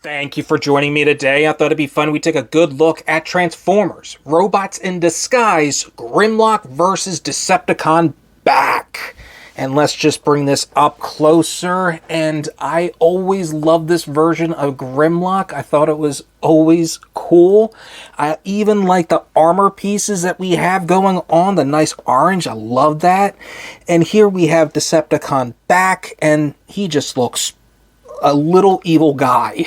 Thank you for joining me today. I thought it'd be fun we take a good look at Transformers, Robots in Disguise, Grimlock versus Decepticon back. And let's just bring this up closer. And I always loved this version of Grimlock. I thought it was always cool. I even like the armor pieces that we have going on, the nice orange. I love that. And here we have Decepticon back, and he just looks a little evil guy.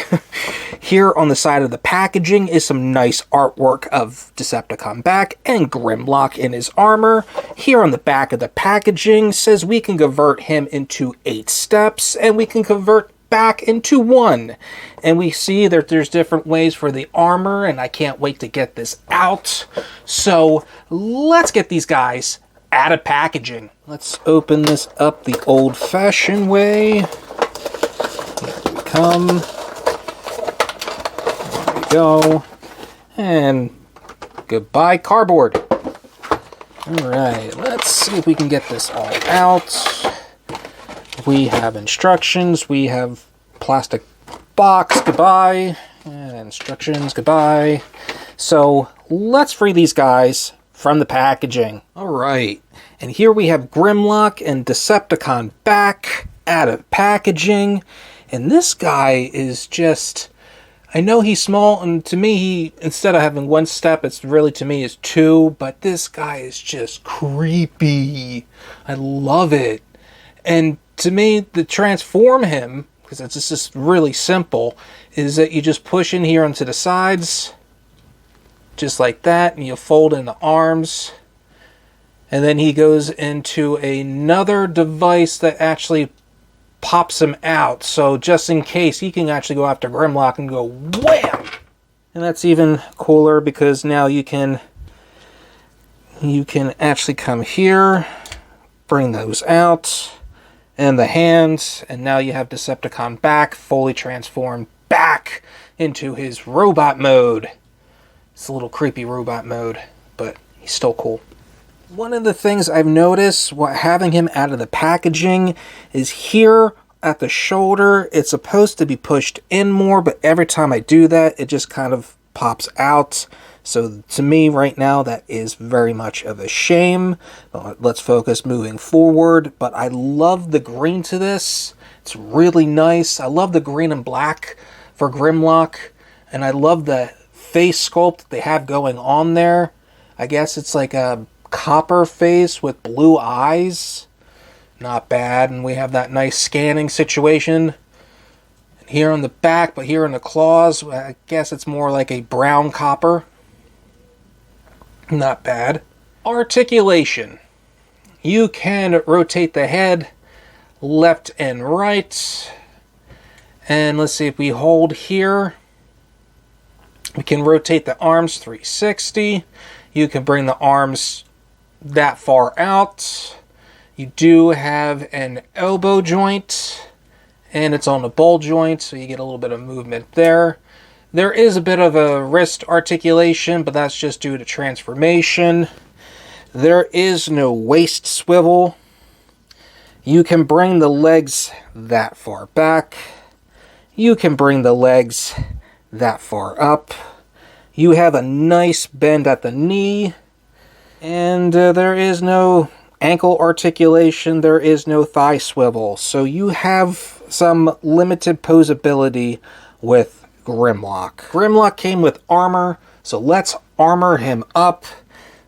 Here on the side of the packaging is some nice artwork of Decepticon back and Grimlock in his armor. Here on the back of the packaging says we can convert him into 8 steps and we can convert back into 1. And we see that there's different ways for the armor, and I can't wait to get this out. So let's get these guys out of packaging. Let's open this up the old-fashioned way. Come. There we go. And goodbye, cardboard. Alright, let's see if we can get this all out. We have instructions. We have plastic box. Goodbye. And instructions. Goodbye. So let's free these guys from the packaging. Alright. And here we have Grimlock and Decepticon back out of packaging. And this guy is just, I know he's small, and to me, he, instead of having 1 step, it's really, to me, is 2, but this guy is just creepy. I love it. And to me, to transform him, because it's just really simple, is that you just push in here onto the sides, just like that, and you fold in the arms, and then he goes into another device that actually pops him out, so just in case he can actually go after Grimlock and go wham. And that's even cooler because now you can actually come here, bring those out, and the hands, and now you have Decepticon back, fully transformed back into his robot mode. It's a little creepy robot mode, but he's still cool. One of the things I've noticed while having him out of the packaging is here at the shoulder, it's supposed to be pushed in more, but every time I do that, it just kind of pops out. So to me right now, that is very much of a shame. Let's focus moving forward. But I love the green to this. It's really nice. I love the green and black for Grimlock. And I love the face sculpt that they have going on there. I guess it's like a copper face with blue eyes. Not bad. And we have that nice scanning situation. And here on the back, but here in the claws, I guess it's more like a brown copper. Not bad. Articulation. You can rotate the head left and right. And let's see, if we hold here, we can rotate the arms 360. You can bring the arms that far out. You do have an elbow joint, and it's on the ball joint, so you get a little bit of movement there. There is a bit of a wrist articulation, but that's just due to transformation. There is no waist swivel. You can bring the legs that far back. You can bring the legs that far up. You have a nice bend at the knee. And there is no ankle articulation. There is no thigh swivel. So you have some limited posability with Grimlock. Grimlock came with armor, so let's armor him up.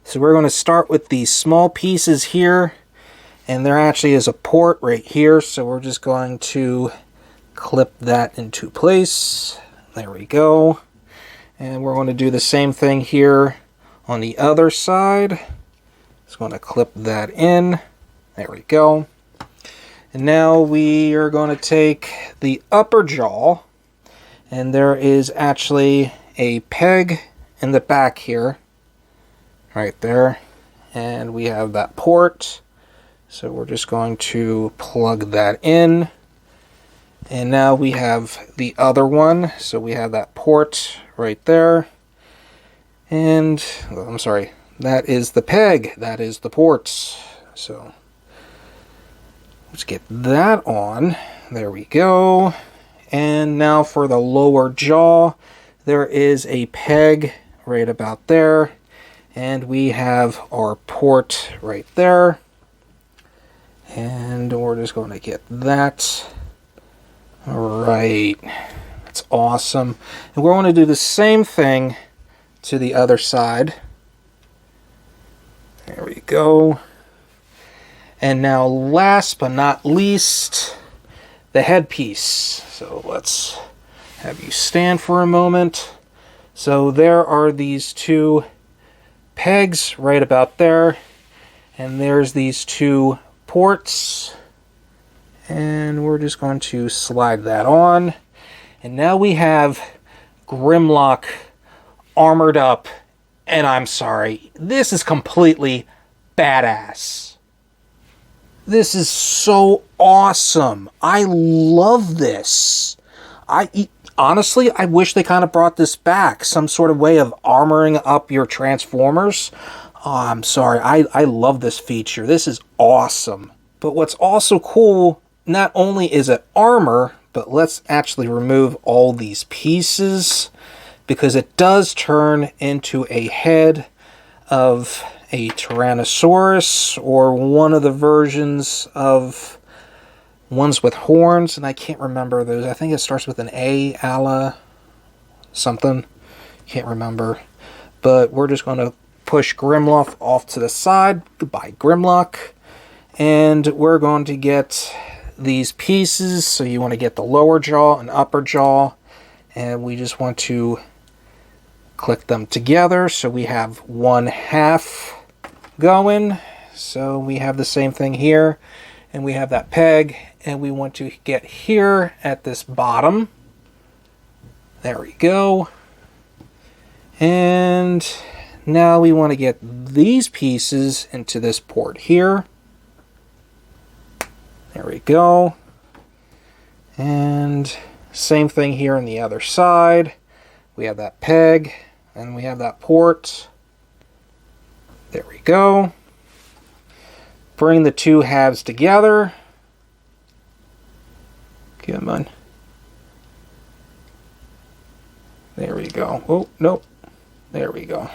So we're going to start with these small pieces here. And there actually is a port right here. So we're just going to clip that into place. There we go. And we're going to do the same thing here on the other side. Just going to clip that in. There we go. And now we are going to take the upper jaw. And there is actually a peg in the back here. Right there. And we have that port. So we're just going to plug that in. And now we have the other one. So we have that port right there. And, I'm sorry, that is the peg. That is the ports. So, let's get that on. There we go. And now for the lower jaw, there is a peg right about there. And we have our port right there. And we're just going to get that. Alright. That's awesome. And we're going to do the same thing to the other side. There we go. And now last but not least, the headpiece. So let's have you stand for a moment. So there are these two pegs right about there. And there's these two ports. And we're just going to slide that on. And now we have Grimlock armored up. And I'm sorry, this is completely badass. This is so awesome. I love this. Honestly, I wish they kind of brought this back. Some sort of way of armoring up your Transformers. Oh, I'm sorry. I love this feature. This is awesome. But what's also cool, not only is it armor, but let's actually remove all these pieces, because it does turn into a head of a Tyrannosaurus, or one of the versions of ones with horns, and I can't remember those. I think it starts with an A, Ala, something. Can't remember. But we're just going to push Grimlock off to the side. Goodbye, Grimlock. And we're going to get these pieces. So you want to get the lower jaw and upper jaw. And we just want to click them together. So we have one half going. So we have the same thing here. And we have that peg. And we want to get here at this bottom. There we go. And now we want to get these pieces into this port here. There we go. And same thing here on the other side. We have that peg and we have that port. There we go. Bring the two halves together. Come on. There we go. Oh, nope. There we go.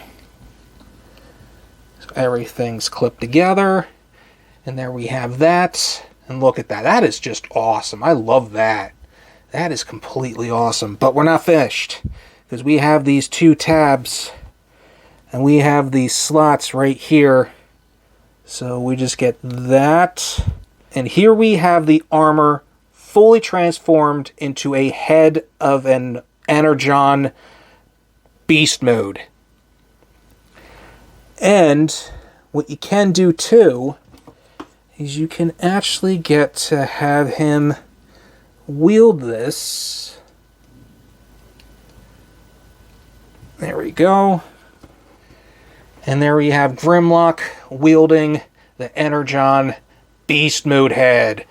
So everything's clipped together. And there we have that. And look at that. That is just awesome. I love that. That is completely awesome. But we're not finished, because we have these two tabs. And we have these slots right here. So we just get that. And here we have the armor fully transformed into a head of an Energon beast mode. And what you can do too is you can actually get to have him wield this. There we go. And there we have Grimlock wielding the Energon beast mode head.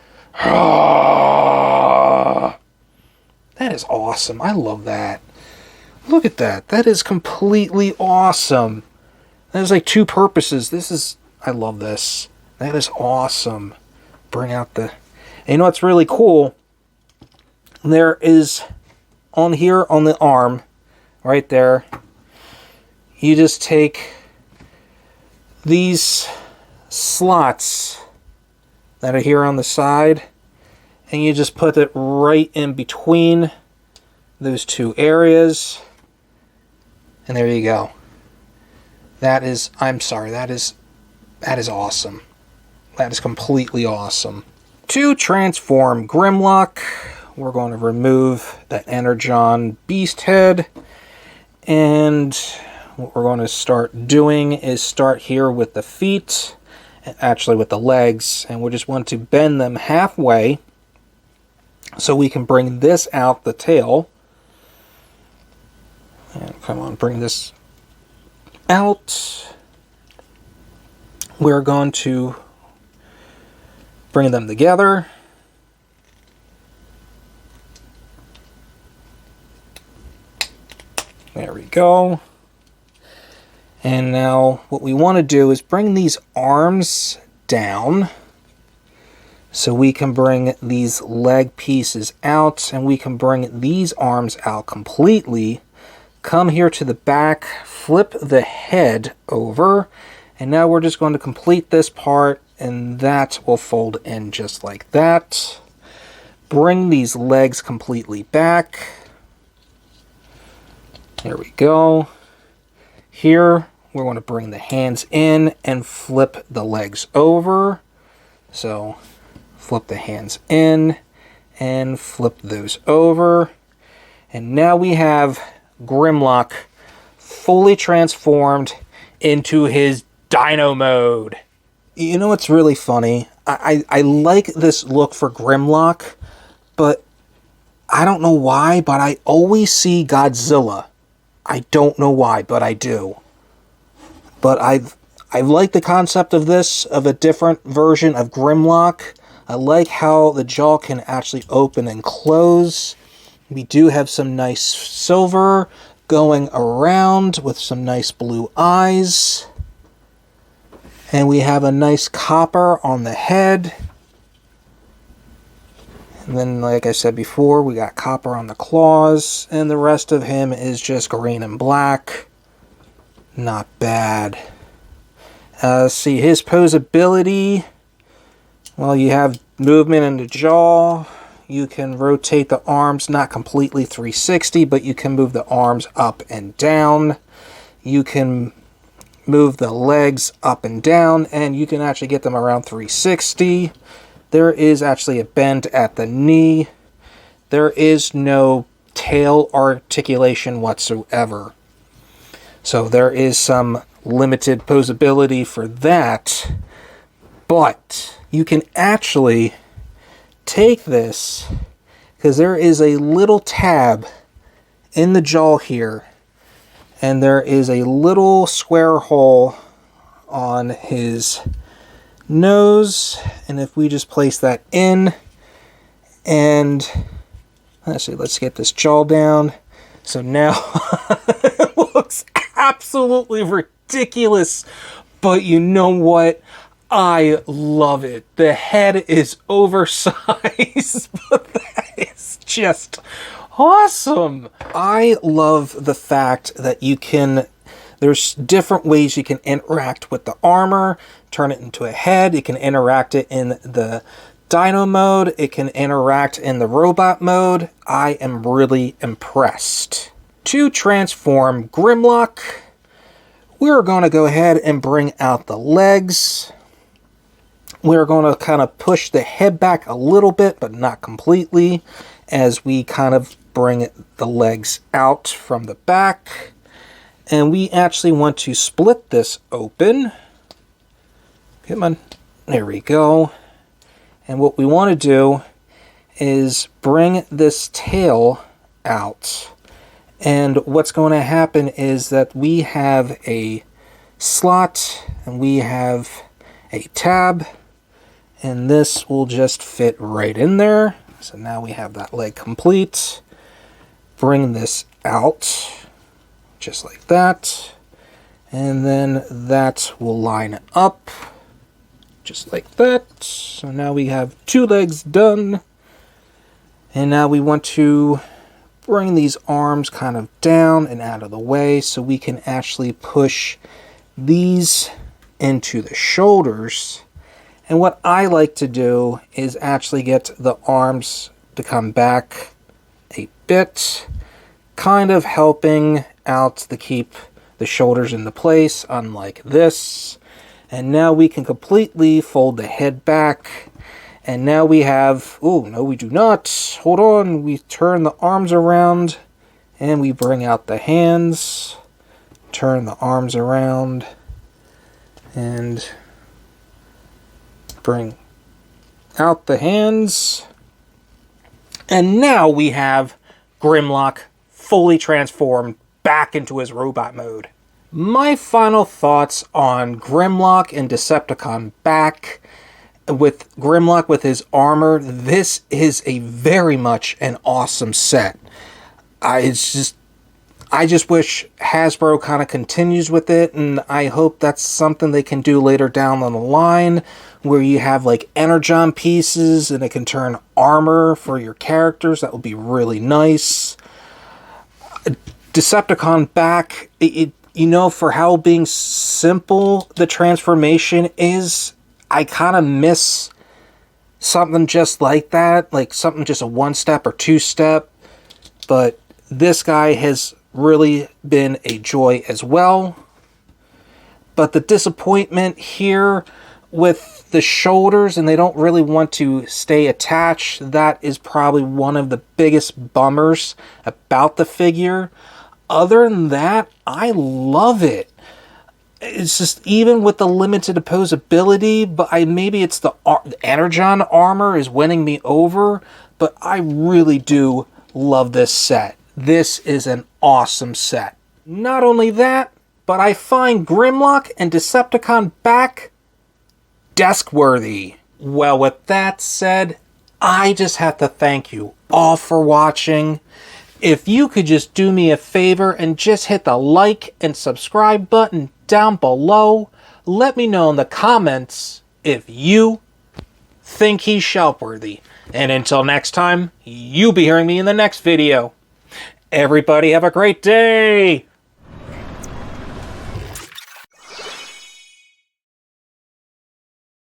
That is awesome. I love that. Look at that. That is completely awesome. That is like two purposes. I love this. That is awesome. Bring out the... And you know what's really cool? There is, on here on the arm, right there, you just take these slots that are here on the side, and you just put it right in between those two areas. And there you go. That is, I'm sorry, that is awesome. That is completely awesome. To transform Grimlock, we're going to remove that Energon beast head. And what we're going to start doing is start here with the feet, actually with the legs, and we just want to bend them halfway so we can bring this out the tail. And come on, bring this out. We're going to bring them together. There we go. And now what we want to do is bring these arms down So we can bring these leg pieces out, and we can bring these arms out completely. Come here to the back, flip the head over, and now we're just going to complete this part, and that will fold in just like that. Bring these legs completely back. There we go. Here, we're going to bring the hands in and flip the legs over. So, flip the hands in and flip those over. And now we have Grimlock fully transformed into his Dino mode. You know what's really funny? I like this look for Grimlock, but I don't know why, but I always see Godzilla. I don't know why, but I do. But I like the concept of this, of a different version of Grimlock. I like how the jaw can actually open and close. We do have some nice silver going around with some nice blue eyes. And we have a nice copper on the head. And then, like I said before, we got copper on the claws. And the rest of him is just green and black. Not bad. See, his posability. Well, you have movement in the jaw. You can rotate the arms, not completely 360, but you can move the arms up and down. You can move the legs up and down, and you can actually get them around 360. There is actually a bend at the knee. There is no tail articulation whatsoever. So there is some limited posability for that. But you can actually take this, because there is a little tab in the jaw here, and there is a little square hole on his nose, and if we just place that in, and let's get this jaw down. So now it looks absolutely ridiculous, but you know what? I love it. The head is oversized, but that is just awesome. I love the fact that there's different ways you can interact with the armor, turn it into a head. You can interact it in the Dino mode. It can interact in the robot mode. I am really impressed. To transform Grimlock, we're going to go ahead and bring out the legs. We're going to kind of push the head back a little bit, but not completely, as we kind of bring the legs out from the back. And we actually want to split this open. Come on. There we go. And what we want to do is bring this tail out. And what's going to happen is that we have a slot and we have a tab. And this will just fit right in there. So now we have that leg complete. Bring this out just like that. And then that will line up just like that. So now we have two legs done. And now we want to bring these arms kind of down and out of the way so we can actually push these into the shoulders. And what I like to do is actually get the arms to come back a bit, kind of helping out to keep the shoulders into place, unlike this. And now we can completely fold the head back. And now we have, oh, no we do not. Hold on, we turn the arms around and we bring out the hands. Turn the arms around and bring out the hands. And now we have Grimlock fully transformed back into his robot mode. My final thoughts on Grimlock and Decepticon back with Grimlock with his armor. This is a very much an awesome set. I just wish Hasbro kind of continues with it, and I hope that's something they can do later down the line, where you have like energon pieces and it can turn armor for your characters. That would be really nice. Decepticon back, you know, for how being simple the transformation is, I kind of miss something just like that, like something just a 1-step or 2-step, but this guy has really been a joy as well. But the disappointment here with the shoulders, and they don't really want to stay attached, that is probably one of the biggest bummers about the figure. Other than that, I love it. It's just, even with the limited opposability, but maybe it's the Energon armor is winning me over, but I really do love this set. This is an awesome set. Not only that, but I find Grimlock and Decepticon back desk-worthy. Well, with that said, I just have to thank you all for watching. If you could just do me a favor and just hit the like and subscribe button down below, let me know in the comments if you think he's shelf-worthy. And until next time, you'll be hearing me in the next video. Everybody have a great day!